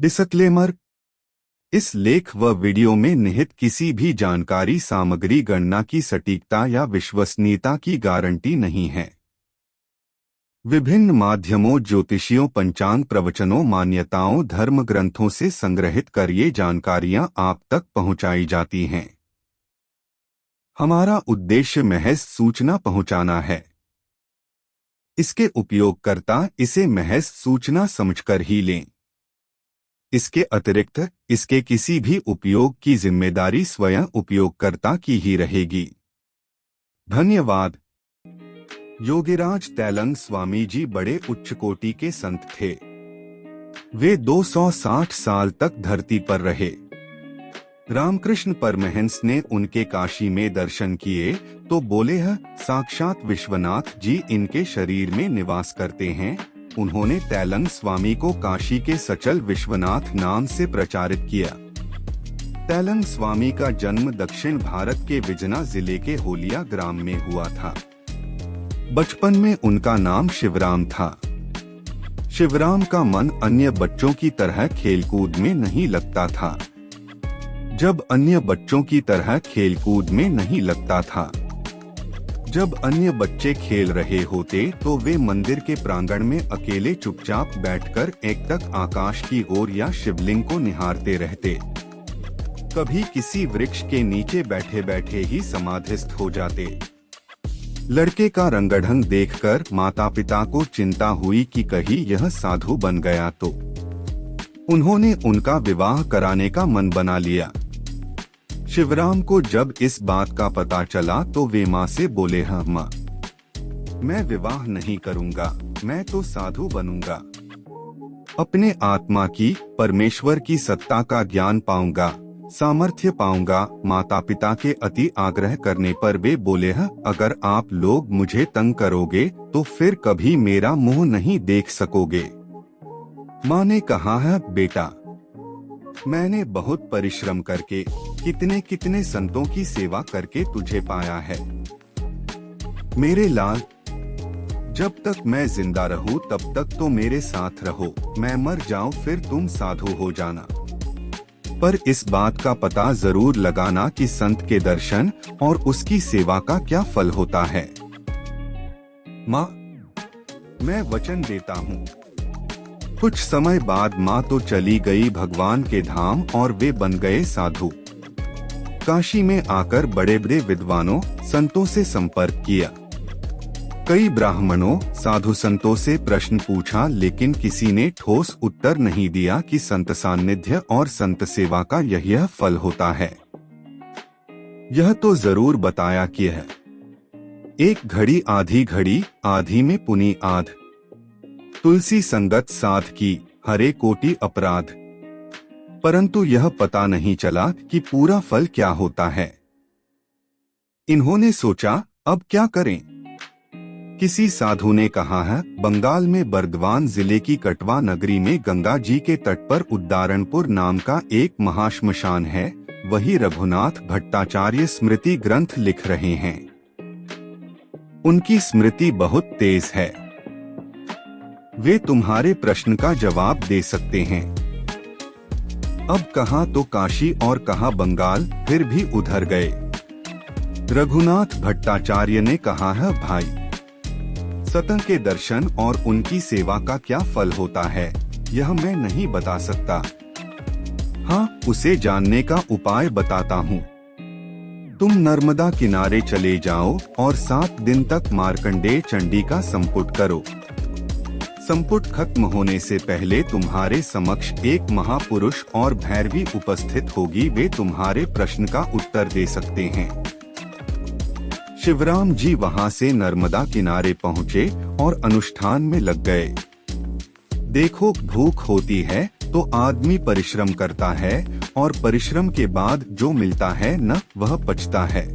Disclaimer. इस लेख व वीडियो में निहित किसी भी जानकारी सामग्री गणना की सटीकता या विश्वसनीयता की गारंटी नहीं है। विभिन्न माध्यमों, ज्योतिषियों, पंचांग, प्रवचनों, मान्यताओं, धर्म ग्रंथों से संग्रहित कर ये जानकारियां आप तक पहुंचाई जाती हैं। हमारा उद्देश्य महज सूचना पहुंचाना है। इसके उपयोगकर्ता इसे महज सूचना समझकर ही लें। इसके अतिरिक्त इसके किसी भी उपयोग की जिम्मेदारी स्वयं उपयोगकर्ता की ही रहेगी। धन्यवाद। योगीराज तैलंग स्वामी जी बड़े उच्च कोटि के संत थे। वे 260 साल तक धरती पर रहे। रामकृष्ण परमहंस ने उनके काशी में दर्शन किए तो बोले, साक्षात विश्वनाथ जी इनके शरीर में निवास करते हैं। उन्होंने तैलंग स्वामी को काशी के सचल विश्वनाथ नाम से प्रचारित किया। तैलंग स्वामी का जन्म दक्षिण भारत के विजना जिले के होलिया ग्राम में हुआ था। बचपन में उनका नाम शिवराम था। शिवराम का मन अन्य बच्चों की तरह खेलकूद में नहीं लगता था। जब अन्य बच्चों की तरह खेलकूद में नहीं लगता था, जब अन्य बच्चे खेल रहे होते तो वे मंदिर के प्रांगण में अकेले चुपचाप बैठकर एकटक आकाश की ओर या शिवलिंग को निहारते रहते। कभी किसी वृक्ष के नीचे बैठे बैठे ही समाधिस्थ हो जाते। लड़के का रंगढंग देखकर माता पिता को चिंता हुई कि कहीं यह साधु बन गया तो उन्होंने उनका विवाह कराने का मन बना लिया। शिवराम को जब इस बात का पता चला तो वे माँ से बोले, माँ, मैं विवाह नहीं करूँगा, मैं तो साधु बनूंगा। अपने आत्मा की, परमेश्वर की सत्ता का ज्ञान पाऊंगा, सामर्थ्य पाऊंगा। माता पिता के अति आग्रह करने पर वे बोले, अगर आप लोग मुझे तंग करोगे तो फिर कभी मेरा मुंह नहीं देख सकोगे। माँ ने कहा, बेटा, मैंने बहुत परिश्रम करके कितने कितने संतों की सेवा करके तुझे पाया है। मेरे लाल, जब तक मैं जिंदा रहूं तब तक तो मेरे साथ रहो। मैं मर जाऊं फिर तुम साधु हो जाना। पर इस बात का पता जरूर लगाना कि संत के दर्शन और उसकी सेवा का क्या फल होता है। माँ, मैं वचन देता हूँ। कुछ समय बाद माँ तो चली गई भगवान के धाम और वे बन गए साधु। काशी में आकर बड़े बड़े विद्वानों, संतों से संपर्क किया। कई ब्राह्मणों, साधु संतों से प्रश्न पूछा, लेकिन किसी ने ठोस उत्तर नहीं दिया कि संत सान्निध्य और संत सेवा का यह फल होता है। यह तो जरूर बताया कि है, एक घड़ी आधी घड़ी, आधी में पुनी आध। तुलसी संगत साध की, हरे कोटि अपराध। परंतु यह पता नहीं चला कि पूरा फल क्या होता है। इन्होंने सोचा, अब क्या करें। किसी साधु ने कहा है, बंगाल में बर्दवान जिले की कटवा नगरी में गंगा जी के तट पर उद्दारणपुर नाम का एक महाश्मशान है। वही रघुनाथ भट्टाचार्य स्मृति ग्रंथ लिख रहे हैं। उनकी स्मृति बहुत तेज है। वे तुम्हारे प्रश्न का जवाब दे सकते हैं। अब कहाँ तो काशी और कहाँ बंगाल, फिर भी उधर गए। रघुनाथ भट्टाचार्य ने कहा है, भाई, सतन के दर्शन और उनकी सेवा का क्या फल होता है यह मैं नहीं बता सकता। हाँ, उसे जानने का उपाय बताता हूँ। तुम नर्मदा किनारे चले जाओ और 7 दिन तक मार्कंडेय चंडी का संपुट करो। संपुट खत्म होने से पहले तुम्हारे समक्ष एक महापुरुष और भैरवी उपस्थित होगी। वे तुम्हारे प्रश्न का उत्तर दे सकते हैं। शिवराम जी वहां से नर्मदा किनारे पहुँचे और अनुष्ठान में लग गए। देखो, भूख होती है तो आदमी परिश्रम करता है और परिश्रम के बाद जो मिलता है न वह पचता है।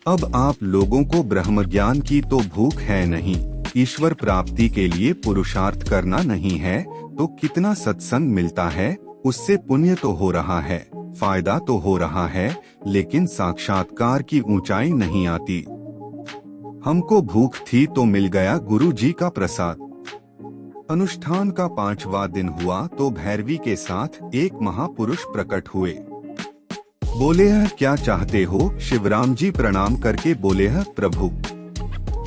अब आप लोगों को ब्रह्म ज्ञान की तो भूख है नहीं, ईश्वर प्राप्ति के लिए पुरुषार्थ करना नहीं है, तो कितना सत्संग मिलता है, उससे पुण्य तो हो रहा है, फायदा तो हो रहा है, लेकिन साक्षात्कार की ऊंचाई नहीं आती। हमको भूख थी तो मिल गया गुरु जी का प्रसाद। अनुष्ठान का 5वां दिन हुआ तो भैरवी के साथ एक महापुरुष प्रकट हुए। बोले है क्या चाहते हो? शिवराम जी प्रणाम करके बोले है प्रभु,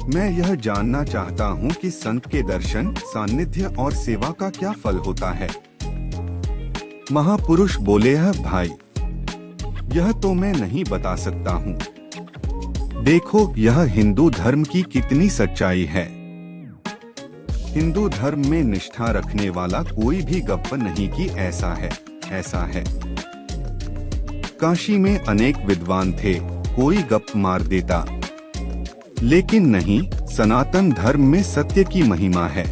मैं यह जानना चाहता हूँ कि संत के दर्शन, सानिध्य और सेवा का क्या फल होता है। महापुरुष बोले है भाई, यह तो मैं नहीं बता सकता हूँ। देखो यह हिंदू धर्म की कितनी सच्चाई है। हिंदू धर्म में निष्ठा रखने वाला कोई भी गप्प नहीं कि ऐसा है ऐसा है। काशी में अनेक विद्वान थे, कोई गप मार देता, लेकिन नहीं, सनातन धर्म में सत्य की महिमा है।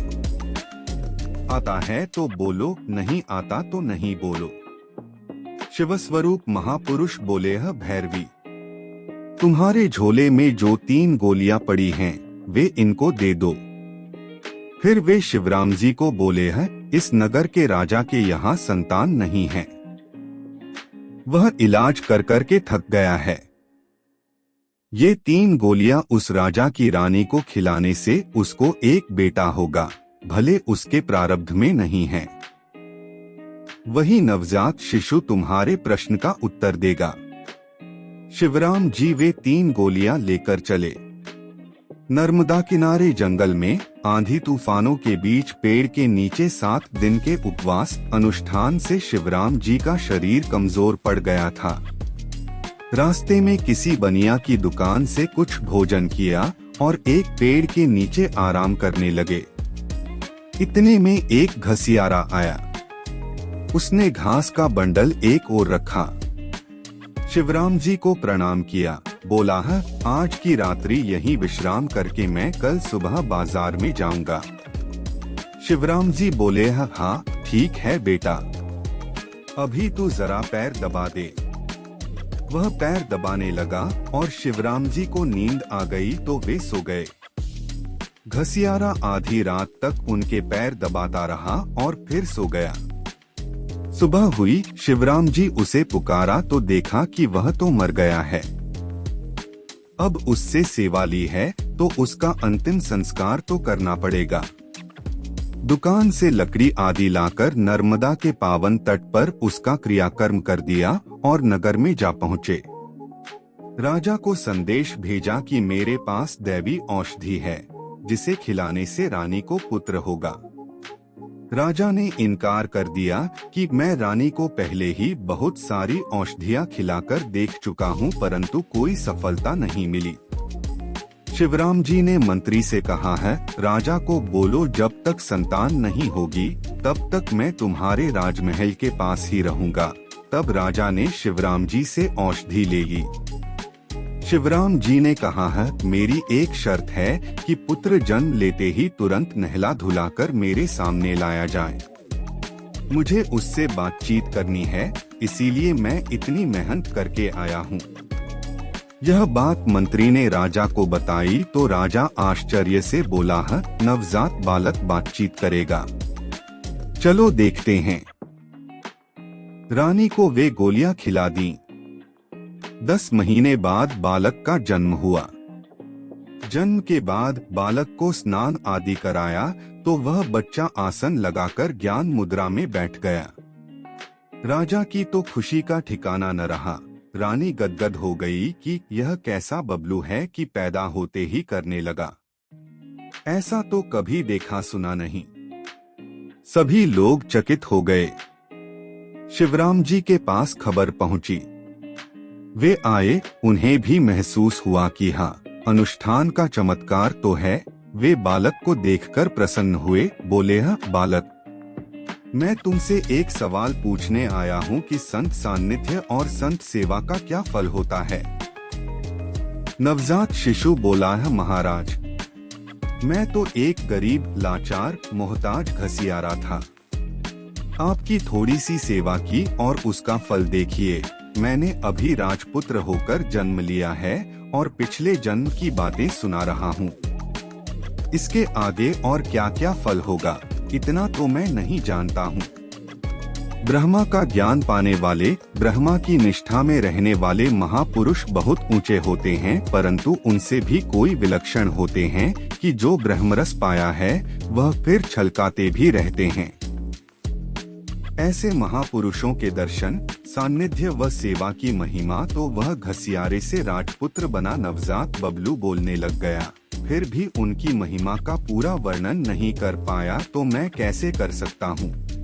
आता है तो बोलो, नहीं आता तो नहीं बोलो। शिवस्वरूप महापुरुष बोले है भैरवी, तुम्हारे झोले में जो 3 गोलियां पड़ी हैं, वे इनको दे दो। फिर वे शिवराम जी को बोले हैं, इस नगर के राजा के यहाँ संतान नहीं है, वह इलाज कर कर के थक गया है। ये 3 गोलियां उस राजा की रानी को खिलाने से उसको एक बेटा होगा, भले उसके प्रारब्ध में नहीं है। वही नवजात शिशु तुम्हारे प्रश्न का उत्तर देगा। शिवराम जी वे 3 गोलियां लेकर चले। नर्मदा किनारे जंगल में आंधी तूफानों के बीच पेड़ के नीचे 7 दिन के उपवास अनुष्ठान से शिवराम जी का शरीर कमजोर पड़ गया था। रास्ते में किसी बनिया की दुकान से कुछ भोजन किया और एक पेड़ के नीचे आराम करने लगे। इतने में एक घसियारा आया। उसने घास का बंडल एक ओर रखा। शिवराम जी को प्रणाम किया, बोला है आज की रात्रि यहीं विश्राम करके मैं कल सुबह बाजार में जाऊंगा। शिवराम जी बोले है हाँ ठीक है बेटा, अभी तू जरा पैर दबा दे। वह पैर दबाने लगा और शिवराम जी को नींद आ गई तो वे सो गए। घसियारा आधी रात तक उनके पैर दबाता रहा और फिर सो गया। सुबह हुई, शिवराम जी उसे पुकारा तो देखा कि वह तो मर गया है। अब उससे सेवा ली है तो उसका अंतिम संस्कार तो करना पड़ेगा। दुकान से लकड़ी आदि लाकर नर्मदा के पावन तट पर उसका क्रियाकर्म कर दिया और नगर में जा पहुँचे। राजा को संदेश भेजा कि मेरे पास दैवी औषधि है, जिसे खिलाने से रानी को पुत्र होगा। राजा ने इनकार कर दिया कि मैं रानी को पहले ही बहुत सारी औषधियां खिलाकर देख चुका हूं, परंतु कोई सफलता नहीं मिली। शिवराम जी ने मंत्री से कहा है, राजा को बोलो जब तक संतान नहीं होगी तब तक मैं तुम्हारे राजमहल के पास ही रहूंगा। तब राजा ने शिवराम जी से औषधि ले ली। शिवराम जी ने कहा है, मेरी एक शर्त है कि पुत्र जन्म लेते ही तुरंत नहला धुलाकर मेरे सामने लाया जाए। मुझे उससे बातचीत करनी है, इसीलिए मैं इतनी मेहनत करके आया हूँ। यह बात मंत्री ने राजा को बताई तो राजा आश्चर्य से बोला है, नवजात बालक बातचीत करेगा, चलो देखते हैं। रानी को वे गोलियां खिला दी। 10 महीने बाद बालक का जन्म हुआ। जन्म के बाद बालक को स्नान आदि कराया तो वह बच्चा आसन लगाकर ज्ञान मुद्रा में बैठ गया। राजा की तो खुशी का ठिकाना न रहा। रानी गदगद हो गई कि यह कैसा बबलू है कि पैदा होते ही करने लगा। ऐसा तो कभी देखा सुना नहीं। सभी लोग चकित हो गए। शिवराम जी के पास खबर पहुंची। वे आए, उन्हें भी महसूस हुआ कि हाँ, अनुष्ठान का चमत्कार तो है। वे बालक को देखकर प्रसन्न हुए, बोले हाँ बालक, मैं तुमसे एक सवाल पूछने आया हूँ कि संत सान्निध्य और संत सेवा का क्या फल होता है। नवजात शिशु बोला है, महाराज, मैं तो एक गरीब, लाचार, मोहताज घसियारा था। आपकी थोड़ी सी सेवा की और उसका फल देखिए। मैंने अभी राजपुत्र होकर जन्म लिया है और पिछले जन्म की बातें सुना रहा हूँ। इसके आगे और क्या क्या फल होगा, इतना तो मैं नहीं जानता हूँ। ब्रह्मा का ज्ञान पाने वाले, ब्रह्मा की निष्ठा में रहने वाले महापुरुष बहुत ऊंचे होते हैं, परंतु उनसे भी कोई विलक्षण होते हैं कि जो ब्रह्मरस पाया है वह फिर छलकाते भी रहते हैं। ऐसे महापुरुषों के दर्शन, सान्निध्य व सेवा की महिमा तो वह घसियारे से राजपुत्र बना नवजात बबलू बोलने लग गया। फिर भी उनकी महिमा का पूरा वर्णन नहीं कर पाया तो मैं कैसे कर सकता हूँ।